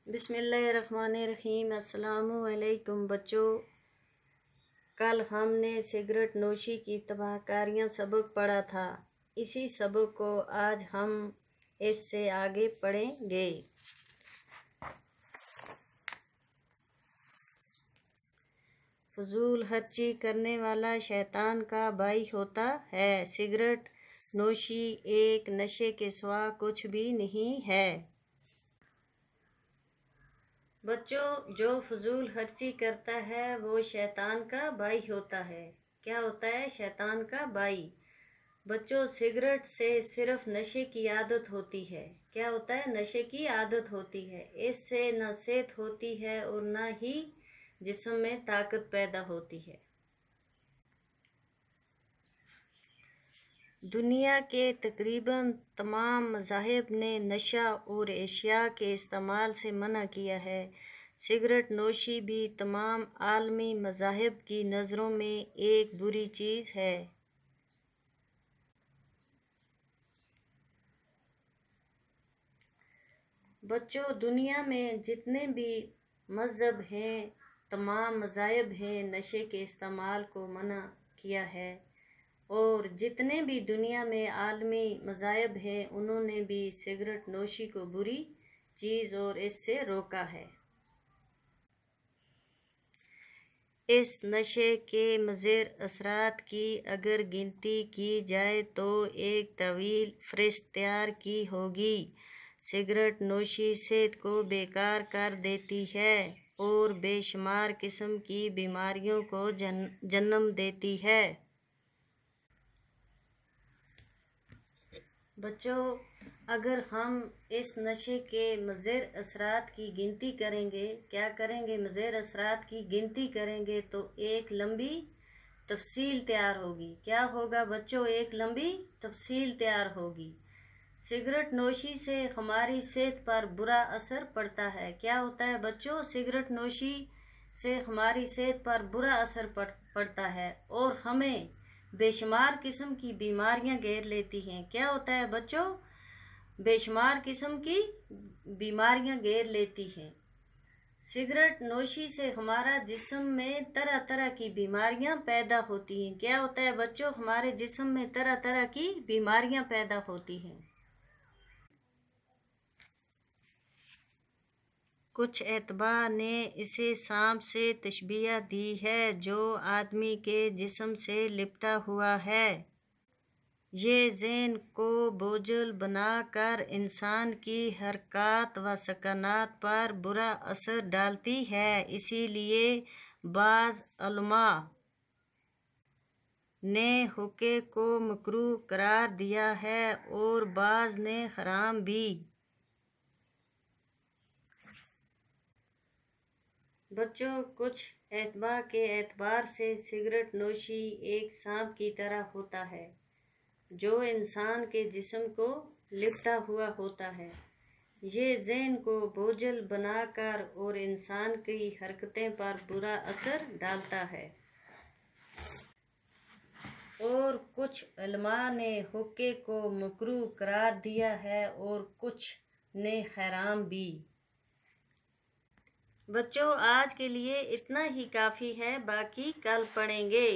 बिस्मिल्लाहिर्रहमानिर्रहीम। अस्सलामुअलैकुम बच्चों, कल हमने सिगरेट नोशी की तबाहकारियाँ सबक पढ़ा था। इसी सबक को आज हम इससे आगे पढ़ेंगे। फजूल खर्ची करने वाला शैतान का भाई होता है। सिगरेट नोशी एक नशे के सिवा कुछ भी नहीं है। बच्चों, जो फजूल खर्ची करता है वो शैतान का भाई होता है। क्या होता है? शैतान का भाई। बच्चों, सिगरेट से सिर्फ नशे की आदत होती है। क्या होता है? नशे की आदत होती है। इससे न सेहत होती है और न ही जिस्म में ताकत पैदा होती है। दुनिया के तकरीबन तमाम मज़ाहिब ने नशा और एशिया के इस्तेमाल से मना किया है। सिगरेट नोशी भी तमाम आलमी मज़ाहिब की नज़रों में एक बुरी चीज़ है। बच्चों, दुनिया में जितने भी मज़हब हैं, तमाम मज़ाहिब हैं, नशे के इस्तेमाल को मना किया है। और जितने भी दुनिया में आलमी मज़ाहिब हैं, उन्होंने भी सिगरेट नोशी को बुरी चीज़ और इससे रोका है। इस नशे के मुज़िर असरात की अगर गिनती की जाए तो एक तवील फ़हरिस्त तैयार की होगी। सिगरेट नोशी सेहत को बेकार कर देती है और बेशुमार किस्म की बीमारियों को जन्म देती है। बच्चों, अगर हम इस नशे के मुज़िर असरात की गिनती करेंगे, क्या करेंगे? मुज़िर असरात की गिनती करेंगे तो एक लंबी तफसील तैयार होगी। क्या होगा बच्चों? एक लंबी तफसील तैयार होगी। सिगरेट नोशी से हमारी सेहत पर बुरा असर पड़ता है। क्या होता है बच्चों? सिगरेट नोशी से हमारी सेहत पर बुरा असर पड़ता है और हमें बेशुमार किस्म की बीमारियां घेर लेती हैं। क्या होता है बच्चों? बेशुमार किस्म की बीमारियां घेर लेती हैं। सिगरेट नोशी से हमारा जिस्म में तरह तरह की बीमारियां पैदा होती हैं। क्या होता है बच्चों? हमारे जिस्म में तरह तरह की बीमारियां पैदा होती हैं। कुछ एतबार ने इसे सांप से तशबीह दी है जो आदमी के जिस्म से लिपटा हुआ है। ये ज़हन को बोझल बनाकर इंसान की हरकत व सकनात पर बुरा असर डालती है। इसीलिए बाज़ उलमा ने हुक्के को मकरूह करार दिया है और बाज़ ने हराम भी। बच्चों, कुछ एतबार के एतबार से सिगरेट नोशी एक सांप की तरह होता है जो इंसान के जिस्म को लिपटा हुआ होता है। ये ज़हन को बोझल बनाकर और इंसान की हरकतें पर बुरा असर डालता है। और कुछ उलमा ने हुक्के को मकरूह करार दिया है और कुछ ने हराम भी। बच्चों, आज के लिए इतना ही काफ़ी है, बाकी कल पढ़ेंगे।